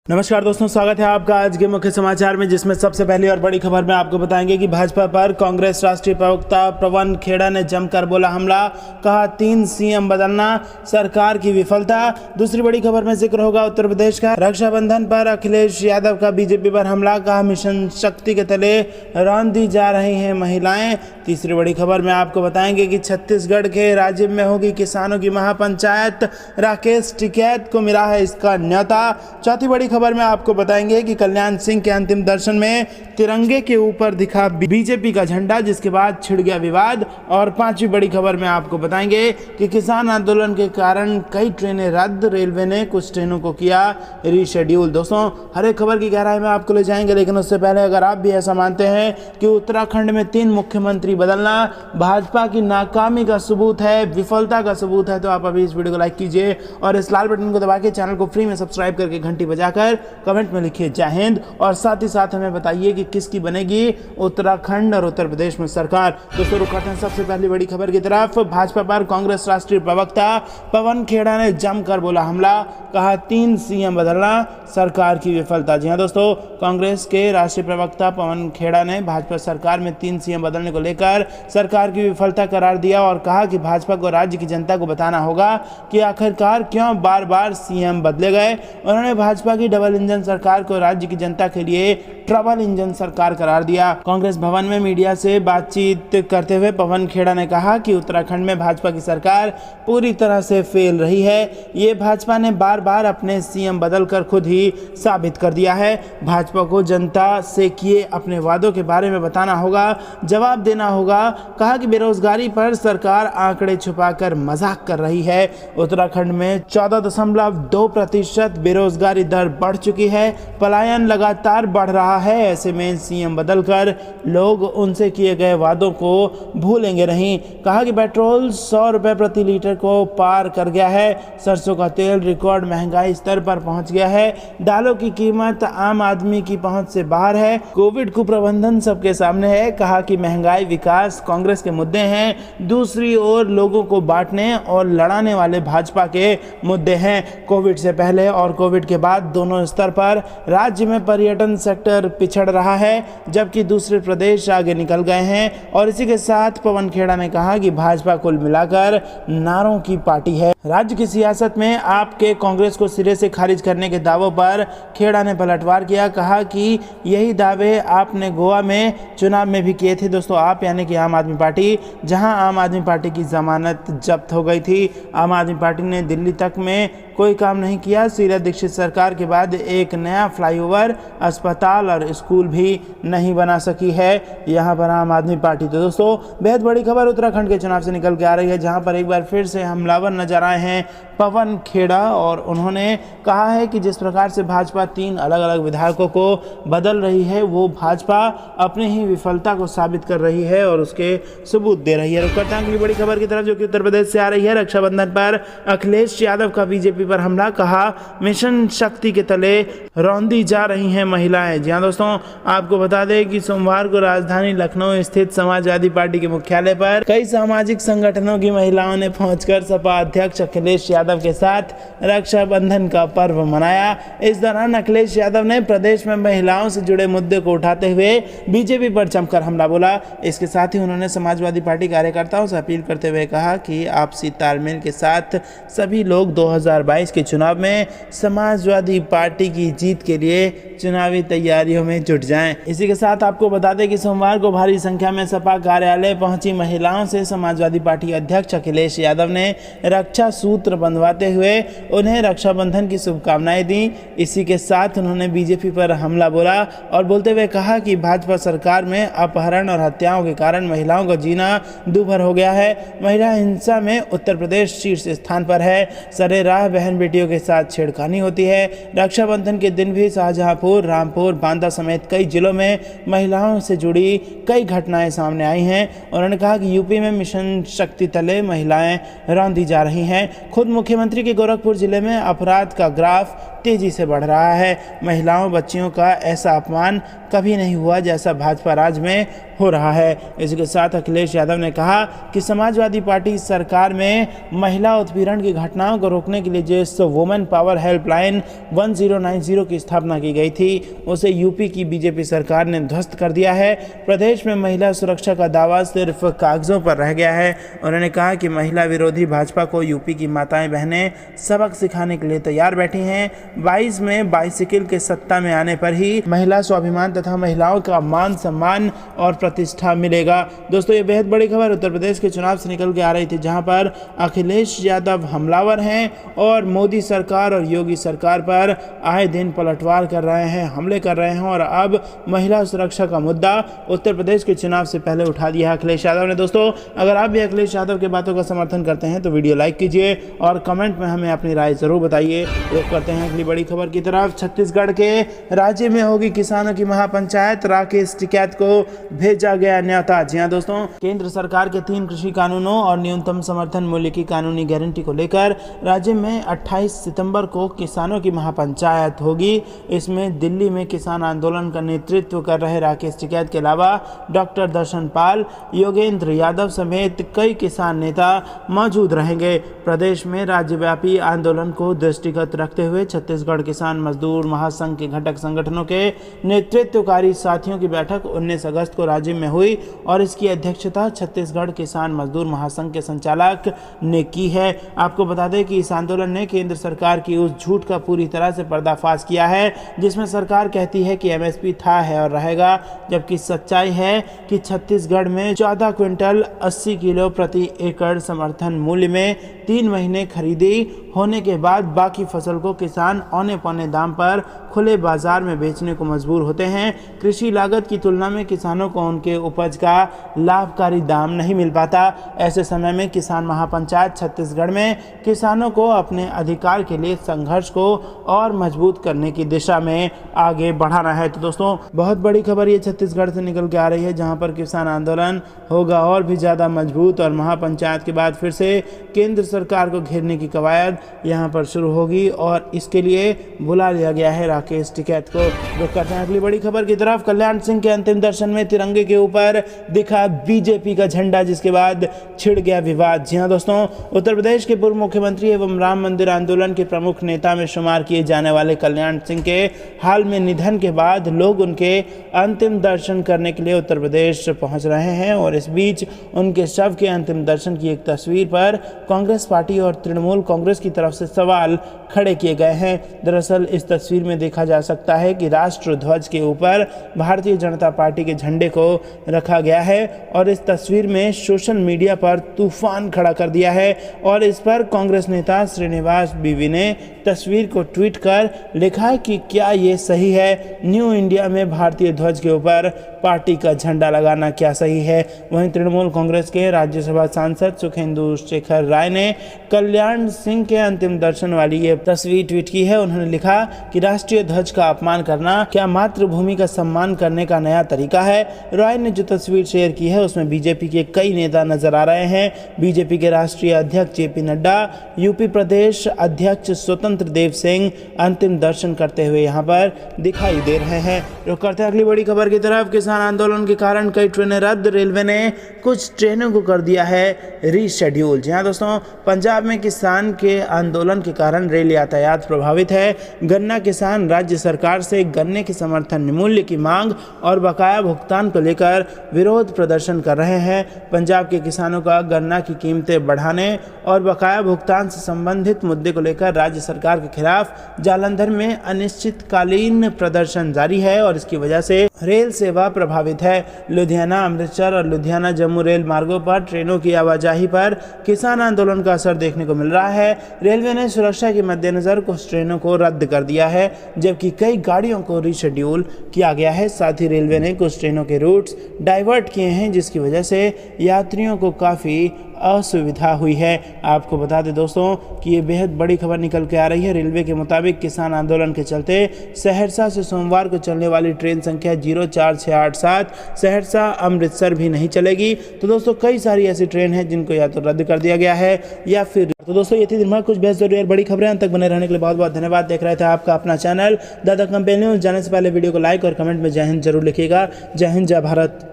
नमस्कार दोस्तों, स्वागत है आपका आज के मुख्य समाचार में, जिसमें सबसे पहली और बड़ी खबर में आपको बताएंगे कि भाजपा पर कांग्रेस राष्ट्रीय प्रवक्ता पवन खेड़ा ने जमकर बोला हमला। कहा 3 सीएम बदलना सरकार की विफलता। दूसरी बड़ी खबर में जिक्र होगा उत्तर प्रदेश का। रक्षाबंधन पर अखिलेश यादव का बीजेपी पर हमला। कहा मिशन शक्ति के तले रौंदी जा रही हैं महिलाएं। तीसरी बड़ी खबर में आपको बताएंगे कि छत्तीसगढ़ के राजिम में होगी किसानों की महापंचायत। राकेश टिकैत को मिला है इसका न्योता। चौथी बड़ी खबर में आपको बताएंगे कि कल्याण सिंह के अंतिम दर्शन में तिरंगे के ऊपर दिखा बीजेपी का झंडा, जिसके बाद छिड़ गया विवाद। और पांचवी बड़ी खबर में आपको बताएंगे कि किसान आंदोलन के कारण कई ट्रेनें रद्द, रेलवे ने कुछ ट्रेनों को किया रीशेड्यूल। दोस्तों, हर एक खबर की गहराई में आपको ले जाएंगे, लेकिन उससे पहले अगर आप भी ऐसा मानते हैं कि उत्तराखंड में 3 मुख्यमंत्री बदलना भाजपा की नाकामी का सबूत है, विफलता का सबूत है, तो आप अभी इस वीडियो को लाइक कीजिए और इस लाल बटन को दबा के चैनल को फ्री में सब्सक्राइब करके घंटी बजाकर कमेंट में लिखिए जय हिंद। और साथ ही साथ हमें बताइए कि किसकी बनेगी उत्तराखंड और उत्तर प्रदेश में सरकार। दोस्तों, रुक करते हैं सबसे पहली बड़ी खबर की तरफ। भाजपा पर कांग्रेस राष्ट्रीय प्रवक्ता पवन खेड़ा ने जमकर बोला हमला। कहा 3 सीएम बदलना सरकार की विफलता। जी हां दोस्तों, कांग्रेस के राष्ट्रीय प्रवक्ता पवन खेड़ा ने भाजपा सरकार में 3 सीएम बदलने को लेकर सरकार की विफलता करार दिया और कहा कि भाजपा को राज्य की जनता को बताना होगा कि आखिरकार क्यों बार बार सीएम बदले गए। उन्होंने भाजपा की डबल इंजन सरकार को राज्य की जनता के लिए ट्रबल इंजन सरकार करार दिया। कांग्रेस भवन में मीडिया से बातचीत करते हुए पवन खेड़ा ने कहा कि उत्तराखंड में भाजपा की सरकार पूरी तरह से फेल रही है। ये भाजपा ने बार बार अपने सीएम बदलकर खुद ही साबित कर दिया है। भाजपा को जनता से किए अपने वादों के बारे में बताना होगा, जवाब देना होगा। कहा कि बेरोजगारी पर सरकार आंकड़े छुपाकर मजाक कर रही है। उत्तराखंड में 14.2% बेरोजगारी दर बढ़ चुकी है। पलायन लगातार बढ़ रहा है। ऐसे में सीएम बदलकर लोग उनसे किए गए वादों को भूलेंगे नहीं। कहा कि पेट्रोल 100 रुपए प्रति लीटर को पार कर गया है। सरसों का तेल रिकॉर्ड महंगाई स्तर पर पहुंच गया है। दालों की कीमत आम आदमी की पहुंच से बाहर है। कोविड कुप्रबंधन सबके सामने है। कहा कि महंगाई, विकास कांग्रेस के मुद्दे हैं, दूसरी ओर लोगों को बांटने और लड़ाने वाले भाजपा के मुद्दे हैं। कोविड से पहले और कोविड के बाद दोनों स्तर पर राज्य में पर्यटन सेक्टर पिछड़ रहा है, जबकि दूसरे प्रदेश आगे निकल गए हैं। और इसी के साथ पवन खेड़ा ने कहा कि भाजपा कुल मिलाकर नारों की पार्टी है। राज्य की सियासत में आपके कांग्रेस को सिरे से खारिज करने के दावों पर खेड़ा ने पलटवार किया। कहा कि यही दावे आपने गोवा में चुनाव में भी किए थे। दोस्तों, आप यानी कि आम आदमी पार्टी, जहां आम आदमी पार्टी की जमानत जब्त हो गई थी। आम आदमी पार्टी ने दिल्ली तक में कोई काम नहीं किया। शीला दीक्षित सरकार के बाद एक नया फ्लाईओवर, अस्पताल और स्कूल भी नहीं बना सकी है यहाँ पर आम आदमी पार्टी। तो दोस्तों, बेहद बड़ी खबर उत्तराखंड के चुनाव से निकल के आ रही है, जहाँ पर एक बार फिर से हमलावर नजर आए हैं पवन खेड़ा। और उन्होंने कहा है कि जिस प्रकार से भाजपा 3 अलग अलग विधायकों को बदल रही है, वो भाजपा अपनी ही विफलता को साबित कर रही है और उसके सबूत दे रही है। रुक करते हैं अगली बड़ी खबर की तरफ, जो कि उत्तर प्रदेश से आ रही है। रक्षाबंधन पर अखिलेश यादव का बीजेपी पर हमला। कहा मिशन शक्ति के तले रौंदी जा रही हैं महिलाएं। जी हां दोस्तों, आपको बता दें कि सोमवार को राजधानी लखनऊ स्थित समाजवादी पार्टी के मुख्यालय पर कई सामाजिक संगठनों की महिलाओं ने पहुंचकर सपा अध्यक्ष अखिलेश यादव के साथ रक्षाबंधन का पर्व मनाया। इस दौरान अखिलेश यादव ने प्रदेश में महिलाओं से जुड़े मुद्दे को उठाते हुए बीजेपी पर जमकर हमला बोला। इसके साथ ही उन्होंने समाजवादी पार्टी कार्यकर्ताओं से अपील करते हुए कहा कि आपसी तालमेल के साथ सभी लोग 2022 के चुनाव में समाजवादी पार्टी की जीत के लिए चुनावी तैयारियों में जुट जाएं। इसी के साथ आपको बता दें कि सोमवार को भारी संख्या में सपा कार्यालय पहुंची महिलाओं से समाजवादी पार्टी अध्यक्ष अखिलेश यादव ने रक्षा सूत्र बंधवाते हुए उन्हें रक्षाबंधन की शुभकामनाएं दी। इसी के साथ उन्होंने बीजेपी पर हमला बोला और बोलते हुए कहा कि भाजपा सरकार में अपहरण और हत्याओं के कारण महिलाओं का जीना दूभर हो गया है। महिला हिंसा में उत्तर प्रदेश शीर्ष स्थान पर है। सरेराह बहन बेटियों के साथ छेड़खानी होती है। रक्षाबंधन के दिन भी शाहजहांपुर, रामपुर, बांदा समेत कई जिलों में महिलाओं से जुड़ी कई घटनाएं सामने आई हैं। उन्होंने कहा कि यूपी में मिशन शक्ति तले महिलाएं रौंदी जा रही हैं। खुद मुख्यमंत्री के गोरखपुर जिले में अपराध का ग्राफ तेजी से बढ़ रहा है। महिलाओं बच्चियों का ऐसा अपमान कभी नहीं हुआ जैसा भाजपा राज में हो रहा है। इसके साथ अखिलेश यादव ने कहा कि समाजवादी पार्टी सरकार में महिला उत्पीड़न की घटनाओं को रोकने के लिए जिस वुमेन पावर हेल्पलाइन 1090 की स्थापना की गई थी उसे यूपी की बीजेपी सरकार ने ध्वस्त कर दिया है। प्रदेश में महिला सुरक्षा का दावा सिर्फ कागजों पर रह गया है। उन्होंने कहा कि महिला विरोधी भाजपा को यूपी की माताएं बहनें सबक सिखाने के लिए तैयार बैठी हैं। 22 में बाइसिकल के सत्ता में आने पर ही महिला स्वाभिमान तथा महिलाओं का मान सम्मान और प्रतिष्ठा मिलेगा। दोस्तों, ये बेहद बड़ी खबर उत्तर प्रदेश के चुनाव से निकल के आ रही थी, जहां पर अखिलेश यादव हमलावर हैं और मोदी सरकार और योगी सरकार पर आए दिन पलटवार कर रहे हैं, हमले कर रहे हैं और अब महिला सुरक्षा का मुद्दा उत्तर प्रदेश के चुनाव से पहले उठा दिया है अखिलेश यादव ने। दोस्तों, अगर आप भी अखिलेश यादव की बातों का समर्थन करते हैं तो वीडियो लाइक कीजिए और कमेंट में हमें अपनी राय जरूर बताइए। रुख करते हैं अगली बड़ी खबर की तरफ। छत्तीसगढ़ के राज्य में होगी किसानों की महापंचायत, राकेश टिकैत को भेजा गया न्योता। जी हां दोस्तों, केंद्र सरकार के 3 कृषि कानूनों और न्यूनतम समर्थन मूल्य की कानूनी गारंटी को लेकर राज्य में 28 सितंबर को किसानों की महापंचायत होगी। इसमें दिल्ली में किसान आंदोलन का नेतृत्व कर रहे राकेश टिकैत के अलावा डॉक्टर दर्शन पाल, योगेंद्र यादव समेत कई किसान नेता मौजूद रहेंगे। प्रदेश में राज्यव्यापी आंदोलन को दृष्टिगत रखते हुए छत्तीसगढ़ किसान मजदूर महासंघ के घटक संगठनों के नेतृत्वकारी साथियों की बैठक 19 अगस्त को राज्य में हुई और इसकी अध्यक्षता छत्तीसगढ़ किसान मजदूर महासंघ के संचालक ने की है। आपको बता दें कि इस आंदोलन ने केंद्र सरकार की उस झूठ का पूरी तरह से पर्दाफाश किया है जिसमें सरकार कहती है कि एमएसपी था, है और रहेगा, जबकि सच्चाई है कि छत्तीसगढ़ में 14 क्विंटल 80 किलो प्रति एकड़ समर्थन मूल्य में 3 महीने खरीदी होने के बाद बाकी फसल को किसान औने पौने दाम पर खुले बाजार में बेचने को मजबूर होते हैं। कृषि लागत की तुलना में किसानों को उनके उपज का लाभकारी दाम नहीं मिल पाता। ऐसे समय में किसान महापंचायत छत्तीसगढ़ में किसानों को अपने अधिकार के लिए संघर्ष को और मजबूत करने की दिशा में आगे बढ़ाना है। तो दोस्तों, बहुत बड़ी खबर ये छत्तीसगढ़ से निकल के आ रही है, जहां पर किसान आंदोलन होगा और भी ज़्यादा मजबूत और महापंचायत के बाद फिर से केंद्र सरकार को घेरने की कवायद यहाँ पर शुरू होगी और इसके लिए बुला लिया गया है राकेश टिकैत को। रुक करते हैं अगली बड़ी खबर की तरफ। कल्याण सिंह के अंतिम दर्शन में तिरंगे के ऊपर दिखा बीजेपी का झंडा, जिसके बाद छिड़ गया विवाद। जी हां दोस्तों, उत्तर प्रदेश के पूर्व मुख्यमंत्री एवं राम मंदिर आंदोलन के प्रमुख नेता में शुमार किए जाने वाले कल्याण सिंह के हाल में निधन के बाद लोग उनके अंतिम दर्शन करने के लिए उत्तर प्रदेश पहुंच रहे हैं और इस बीच उनके शव के अंतिम दर्शन की एक तस्वीर पर कांग्रेस पार्टी और तृणमूल कांग्रेस की तरफ से सवाल खड़े किए गए हैं। दरअसल इस तस्वीर में देखा जा सकता है कि राष्ट्र ध्वज के ऊपर भारतीय जनता पार्टी के झंडे को रखा गया है और इस तस्वीर में सोशल मीडिया पर तूफान खड़ा कर दिया है और इस पर कांग्रेस नेता श्रीनिवास बीवी ने तस्वीर को ट्वीट कर लिखा है कि क्या ये सही है, न्यू इंडिया में भारतीय ध्वज के ऊपर पार्टी का झंडा लगाना क्या सही है। वहीं तृणमूल कांग्रेस के राज्यसभा सांसद सुखेंदु शेखर राय ने कल्याण सिंह के अंतिम दर्शन वाली ये तस्वीर ट्वीट की है। उन्होंने लिखा कि राष्ट्रीय ध्वज का अपमान करना क्या मातृभूमि का सम्मान करने का नया तरीका है। राय ने जो तस्वीर शेयर की है उसमें बीजेपी के कई नेता नजर आ रहे हैं। बीजेपी के राष्ट्रीय अध्यक्ष जेपी नड्डा, यूपी प्रदेश अध्यक्ष स्वतंत्र देव सिंह अंतिम दर्शन करते हुए यहाँ पर दिखाई दे रहे हैं। रुक करते हैं अगली बड़ी खबर की तरफ। किसान आंदोलन के कारण कई ट्रेनें रद्द, रेलवे ने कुछ ट्रेनों को कर दिया है रीशेड्यूल। जी हाँ दोस्तों, पंजाब में किसान के आंदोलन के कारण रेल यातायात प्रभावित है। गन्ना किसान राज्य सरकार से गन्ने के समर्थन मूल्य की मांग और बकाया भुगतान को लेकर विरोध प्रदर्शन कर रहे हैं। पंजाब के किसानों का गन्ना की कीमतें बढ़ाने और बकाया भुगतान से संबंधित मुद्दे को लेकर राज्य सरकार के खिलाफ जालंधर में अनिश्चितकालीन प्रदर्शन जारी है और इसकी वजह से रेल सेवा प्रभावित है। लुधियाना अमृतसर और लुधियाना जम्मू रेल मार्गों पर ट्रेनों की आवाजाही पर किसान आंदोलन का असर देखने को मिल रहा है। रेलवे ने सुरक्षा के मद्देनजर कुछ ट्रेनों को रद्द कर दिया है, जबकि कई गाड़ियों को रीशेड्यूल किया गया है। साथ ही रेलवे ने कुछ ट्रेनों के रूट्स डाइवर्ट किए हैं, जिसकी वजह से यात्रियों को काफ़ी असुविधा हुई है। आपको बता दें दोस्तों कि ये बेहद बड़ी खबर निकल के आ रही है। रेलवे के मुताबिक किसान आंदोलन के चलते सहरसा से सोमवार को चलने वाली ट्रेन संख्या 04687 सहरसा अमृतसर भी नहीं चलेगी। तो दोस्तों कई सारी ऐसी ट्रेन है जिनको या तो रद्द कर दिया गया है या फिर। तो दोस्तों ये थी दिन भर कुछ बेहद जरूरी और बड़ी खबरें। अंत तक बने रहने के लिए बहुत बहुत धन्यवाद। देख रहे थे आपका अपना चैनल द कंपेनी न्यूज़। जाने से पहले वीडियो को लाइक और कमेंट में जय हिंद जरूर लिखिएगा। जय हिंद, जय भारत।